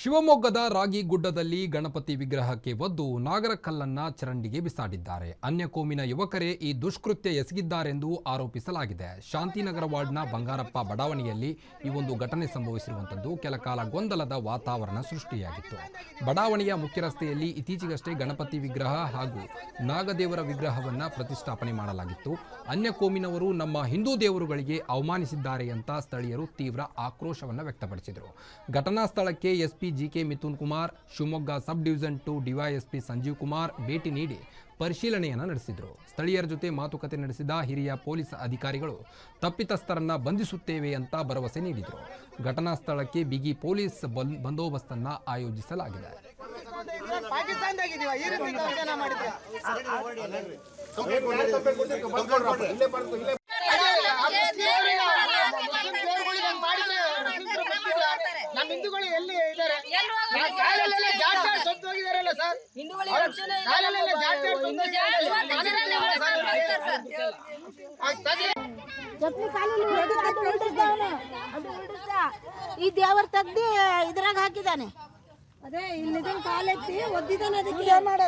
ಶಿವಮೊಗ್ಗದ ರಾಗಿಗುಡ್ಡದಲ್ಲಿ ಗಣಪತಿ ವಿಗ್ರಹಕ್ಕೆ ಒದ್ದು ನಾಗರಕಲ್ಲನ್ನ ಚರಂಡಿಗೆ ಬಿಸಾಡಿದ್ದಾರೆ. ಅನ್ಯ ಕೋಮಿನ ಯುವಕರೇ ಈ ದುಷ್ಕೃತ್ಯ ಎಸಗಿದ್ದಾರೆಂದು ಆರೋಪಿಸಲಾಗಿದೆ. ಶಾಂತಿನಗರ ವಾರ್ಡ್ನ ಬಂಗಾರಪ್ಪ ಬಡಾವಣೆಯಲ್ಲಿ ಈ ಒಂದು ಘಟನೆ ಸಂಭವಿಸಿರುವಂಥದ್ದು ಕೆಲಕಾಲ ಗೊಂದಲದ ವಾತಾವರಣ ಸೃಷ್ಟಿಯಾಗಿತ್ತು. ಬಡಾವಣೆಯ ಮುಖ್ಯ ರಸ್ತೆಯಲ್ಲಿ ಇತ್ತೀಚೆಗಷ್ಟೇ ಗಣಪತಿ ವಿಗ್ರಹ ಹಾಗೂ ನಾಗದೇವರ ವಿಗ್ರಹವನ್ನು ಪ್ರತಿಷ್ಠಾಪನೆ ಮಾಡಲಾಗಿತ್ತು. ಅನ್ಯ ಕೋಮಿನವರು ನಮ್ಮ ಹಿಂದೂ ದೇವರುಗಳಿಗೆ ಅವಮಾನಿಸಿದ್ದಾರೆ ಅಂತ ಸ್ಥಳೀಯರು ತೀವ್ರ ಆಕ್ರೋಶವನ್ನು ವ್ಯಕ್ತಪಡಿಸಿದರು. ಘಟನಾ ಸ್ಥಳಕ್ಕೆ SP GK Mithun Kumar, Shivamogga sub division 2 DySP Sanjeev Kumar ಭೇಟಿ ನೀಡಿ ಪರಿಶೀಲನೆಯನ್ನು ನಡೆಸಿದರು. ಸ್ಥಳೀಯರ ಜೊತೆ ಮಾತುಕತೆ ನಡೆಸಿದ ಹಿರಿಯ ಪೊಲೀಸ್ ಅಧಿಕಾರಿಗಳು ತಪ್ಪಿತಸ್ಥರನ್ನ ಬಂಧಿಸುತ್ತೇವೆ ಅಂತ ಭರವಸೆ ನೀಡಿದರು. ಘಟನಾ ಸ್ಥಳಕ್ಕೆ ಬಿಗಿ ಪೊಲೀಸ್ ಬಂದೋಬಸ್ತನ್ನು ಆಯೋಜಿಸಲಾಗಿದೆ. ನಮ್ಮ ಹಿಂದೂಗಳು ಎಲ್ಲಿ ಇದ್ದಾರೆ? ಕಾಲಲ್ಲೆಲ್ಲ ಜಾಟ್ ಸತ್ತು ಹೋಗಿದಾರಲ್ಲ ಸರ್. ಕಾಲಲ್ಲೆಲ್ಲ ಜಾಟ್ ಈ ದೇವರ ತೆಗ್ದು ಇದ್ರಾಗ ಹಾಕಿದಾನೆ. ಅದೇ ಇಲ್ಲಿ ಕಾಲೆತ್ತಿ ಒದ್ದಿದ್ದಾನೆ. ಅದಕ್ಕೆ ವಿಡಿಯೋ ಮಾಡಿ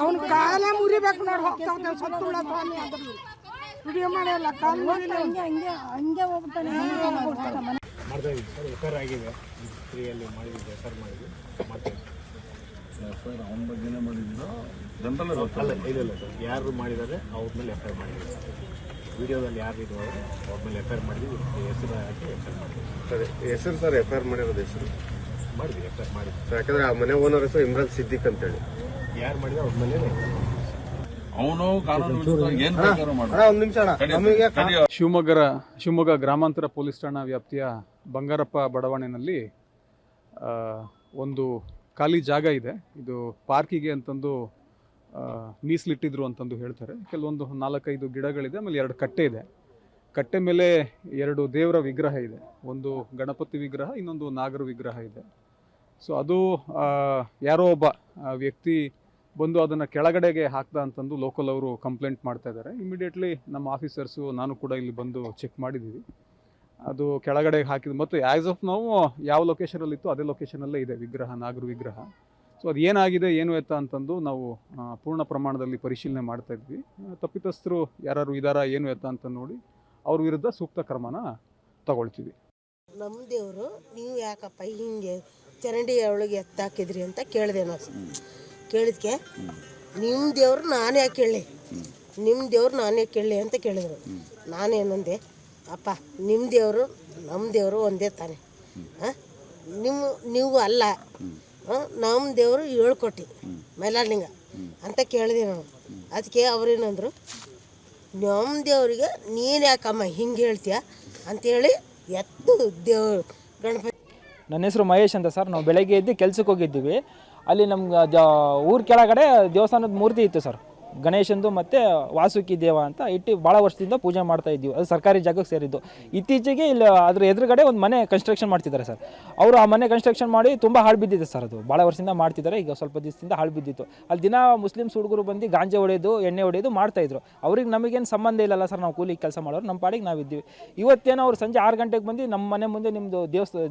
ಅವ್ನ ಕಾಲ ಮುರಿಬೇಕು ನೋಡಿ. ಹೋಗ್ತಾವ ಸತ್ತು ವಿಡಿಯೋ ಮಾಡಲ್ಲ. ಕಾಲು ಮುರಿಲ್ಲ. ಹಂಗೆ ಹೋಗ್ತಾನೆ. ಎಫ್ಐಆರ್ ಆಗಿದೆ. ಸ್ತ್ರೀಯಲ್ಲಿ ಮಾಡಿದ್ದು ಎಫ್ಐಆರ್ ಮಾಡಿದ್ವಿ ಮಾಡ್ತೇವೆ ಸರ್. ಅವನ ಬಗ್ಗೆನೇ ಮಾಡಿದ್ದು ಜನರಲ್ ಅಲ್ಲ ಇಲ್ಲ ಸರ್. ಯಾರು ಮಾಡಿದ್ದಾರೆ ಅವ್ರ ಮೇಲೆ ಎಫ್ಐಆರ್ ಮಾಡಿದ್ವಿ. ವಿಡಿಯೋದಲ್ಲಿ ಯಾರು ಇದ್ದಾರೆ ಅವ್ರ ಮೇಲೆ ಎಫ್ಐಆರ್ ಮಾಡಿದ್ವಿ. ಹೆಸರು ಹಾಕಿ ಎಫ್ಐಆರ್ ಮಾಡಿದ್ವಿ ಸರ್. ಹೆಸರು ಸರ್ ಎಫ್ಐಆರ್ ಮಾಡಿರೋದು ಹೆಸರು ಮಾಡಿದ್ವಿ. ಎಫ್ಐಆರ್ ಮಾಡಿದ್ವಿ ಸರ್. ಯಾಕಂದ್ರೆ ಆ ಮನೆ ಓನರ್ ಹೆಸರು ಇಮ್ರಾನ್ ಸಿದ್ದಿಕ್ ಅಂತೇಳಿ. ಯಾರು ಮಾಡಿದ್ರೆ ಅವ್ರ ಮೇಲೆ ಅವನು ಶಿವಮೊಗ್ಗ ಗ್ರಾಮಾಂತರ ಪೊಲೀಸ್ ಠಾಣಾ ವ್ಯಾಪ್ತಿಯ ಬಂಗಾರಪ್ಪ ಬಡಾವಣೆಯಲ್ಲಿ ಒಂದು ಖಾಲಿ ಜಾಗ ಇದೆ. ಇದು ಪಾರ್ಕಿಗೆ ಅಂತಂದು ಮೀಸಲಿಟ್ಟಿದ್ರು ಅಂತಂದು ಹೇಳ್ತಾರೆ. ಕೆಲವೊಂದು 4-5 ಗಿಡಗಳಿದೆ. ಆಮೇಲೆ 2 ಕಟ್ಟೆ ಇದೆ. ಕಟ್ಟೆ ಮೇಲೆ 2 ದೇವರ ವಿಗ್ರಹ ಇದೆ. ಒಂದು ಗಣಪತಿ ವಿಗ್ರಹ, ಇನ್ನೊಂದು ನಾಗರ ವಿಗ್ರಹ ಇದೆ. ಸೊ ಅದು ಯಾರೋ ಒಬ್ಬ ವ್ಯಕ್ತಿ ಬಂದು ಅದನ್ನು ಕೆಳಗಡೆಗೆ ಹಾಕ್ದ ಅಂತಂದು ಲೋಕಲ್ ಅವರು ಕಂಪ್ಲೇಂಟ್ ಮಾಡ್ತಾ ಇದ್ದಾರೆ. ಇಮಿಡಿಯೇಟ್ಲಿ ನಮ್ಮ ಆಫೀಸರ್ಸು ನಾನು ಕೂಡ ಇಲ್ಲಿ ಬಂದು ಚೆಕ್ ಮಾಡಿದ್ದೀವಿ. ಅದು ಕೆಳಗಡೆಗೆ ಹಾಕಿದ್ದು ಮತ್ತು ಆ್ಯಸ್ ಆಫ್ ನಾವು ಯಾವ ಲೊಕೇಶನಲ್ಲಿತ್ತು ಅದೇ ಲೊಕೇಶನಲ್ಲೇ ಇದೆ ವಿಗ್ರಹ, ನಾಗರ ವಿಗ್ರಹ. ಸೊ ಅದು ಏನಾಗಿದೆ ಏನು ಎತ್ತ ಅಂತಂದು ನಾವು ಪೂರ್ಣ ಪ್ರಮಾಣದಲ್ಲಿ ಪರಿಶೀಲನೆ ಮಾಡ್ತಾ ಇದ್ವಿ. ತಪ್ಪಿತಸ್ಥರು ಯಾರು ಇದ್ದಾರಾ ಏನು ಎತ್ತ ಅಂತ ನೋಡಿ ಅವ್ರ ವಿರುದ್ಧ ಸೂಕ್ತ ಕ್ರಮನ ತಗೊಳ್ತೀವಿ. ನಮ್ಮ ದೇವರು ನೀವು ಯಾಕಪ್ಪ ಹಿಂಗೆ ಚರಂಡಿ ಒಳಗೆ ಎತ್ತಾಕಿದ್ರಿ ಅಂತ ಕೇಳಿದೆ ನಾವು. ಕೇಳಿದ್ಕೆ ನಿಮ್ಮ ದೇವ್ರು ನಾನೇ ಯಾಕೆ ಕೇಳಲಿ, ನಿಮ್ಮ ದೇವ್ರು ನಾನೇ ಕೇಳಲಿ ಅಂತ ಕೇಳಿದ್ರು. ನಾನೇನಂದೆ, ಅಪ್ಪ ನಿಮ್ಮ ದೇವರು ನಮ್ಮ ದೇವರು ಒಂದೇ ತಾನೆ, ನೀವು ಅಲ್ಲ, ನಮ್ಮ ದೇವರು 7 ಕೋಟಿ ಮೈಲಾರಲಿಂಗ ಅಂತ ಕೇಳಿದೆ ನಾನು. ಅದಕ್ಕೆ ಅವ್ರೇನಂದ್ರು, ನಮ್ಮ ದೇವರಿಗೆ ನೀನು ಯಾಕಮ್ಮ ಹಿಂಗೆ ಹೇಳ್ತೀಯ ಅಂತೇಳಿ ಎತ್ತು ದೇವ್ರು ಗಣಪತಿ. ನನ್ನ ಹೆಸರು ಮಹೇಶ್ ಅಂತ ಸರ್. ನಾವು ಬೆಳಗ್ಗೆ ಎದ್ದು ಕೆಲ್ಸಕ್ಕೆ ಹೋಗಿದ್ದೀವಿ. ಅಲ್ಲಿ ನಮ್ಗೆ ಊರ ಕೆಳಗಡೆ ದೇವಸ್ಥಾನದ ಮೂರ್ತಿ ಇತ್ತು ಸರ್, ಗಣೇಶಂದು ಮತ್ತು ವಾಸುಕಿ ದೇವ ಅಂತ ಇಟ್ಟು ಭಾಳ ವರ್ಷದಿಂದ ಪೂಜೆ ಮಾಡ್ತಾ ಇದ್ದೀವಿ. ಅದು ಸರ್ಕಾರಿ ಜಾಗಕ್ಕೆ ಸೇರಿದ್ದು. ಇತ್ತೀಚೆಗೆ ಇಲ್ಲಿ ಅದ್ರ ಎದುರುಗಡೆ ಒಂದು ಮನೆ ಕನ್ಸ್ಟ್ರಕ್ಷನ್ ಮಾಡ್ತಿದ್ದಾರೆ ಸರ್. ಅವರು ಆ ಮನೆ ಕನ್ಸ್ಟ್ರಕ್ಷನ್ ಮಾಡಿ ತುಂಬ ಹಾಳು ಬಿದ್ದಿದೆ ಸರ್. ಅದು ಭಾಳ ವರ್ಷದಿಂದ ಮಾಡ್ತಿದ್ದಾರೆ. ಈಗ ಸ್ವಲ್ಪ ದಿವಸದಿಂದ ಹಾಳು ಬಿದ್ದಿತ್ತು. ಅಲ್ಲಿ ದಿನ ಮುಸ್ಲಿಮ್ಸ್ ಹುಡುಗರು ಬಂದು ಗಾಂಜೆ ಹೊಡೆಯೋದು, ಎಣ್ಣೆ ಹೊಡೆಯೋದು ಮಾಡ್ತಾಯಿದ್ರು. ಅವ್ರಿಗೆ ನಮಗೇನು ಸಂಬಂಧ ಇಲ್ಲಲ್ಲ ಸರ್. ನಾವು ಕೂಲಿ ಕೆಲಸ ಮಾಡೋರು, ನಮ್ಮ ಪಾಡಿಗೆ ನಾವಿದ್ದೀವಿ. ಇವತ್ತೇನೋ ಅವ್ರು ಸಂಜೆ 6 ಗಂಟೆಗೆ ಬಂದು ನಮ್ಮ ಮನೆ ಮುಂದೆ ನಿಮ್ಮದು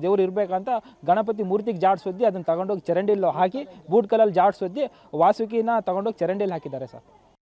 ದೇವ್ರು ಇರಬೇಕಂತ ಗಣಪತಿ ಮೂರ್ತಿಗೆ ಜಾಡ್ಸೋದ್ದಿ ಅದನ್ನು ತಗೊಂಡೋಗಿ ಚರಂಡಿಯಲ್ಲಿ ಹಾಕಿ ಬೂಟ್ ಕಲ್ಲಲ್ಲಿ ಜಾಡ್ಸೋದ್ದಿ ವಾಸುಕಿನ ತಗೊಂಡೋಗಿ ಚರಂಡಿಯಲ್ಲಿ ಹಾಕಿದ್ದಾರೆ ಸರ್.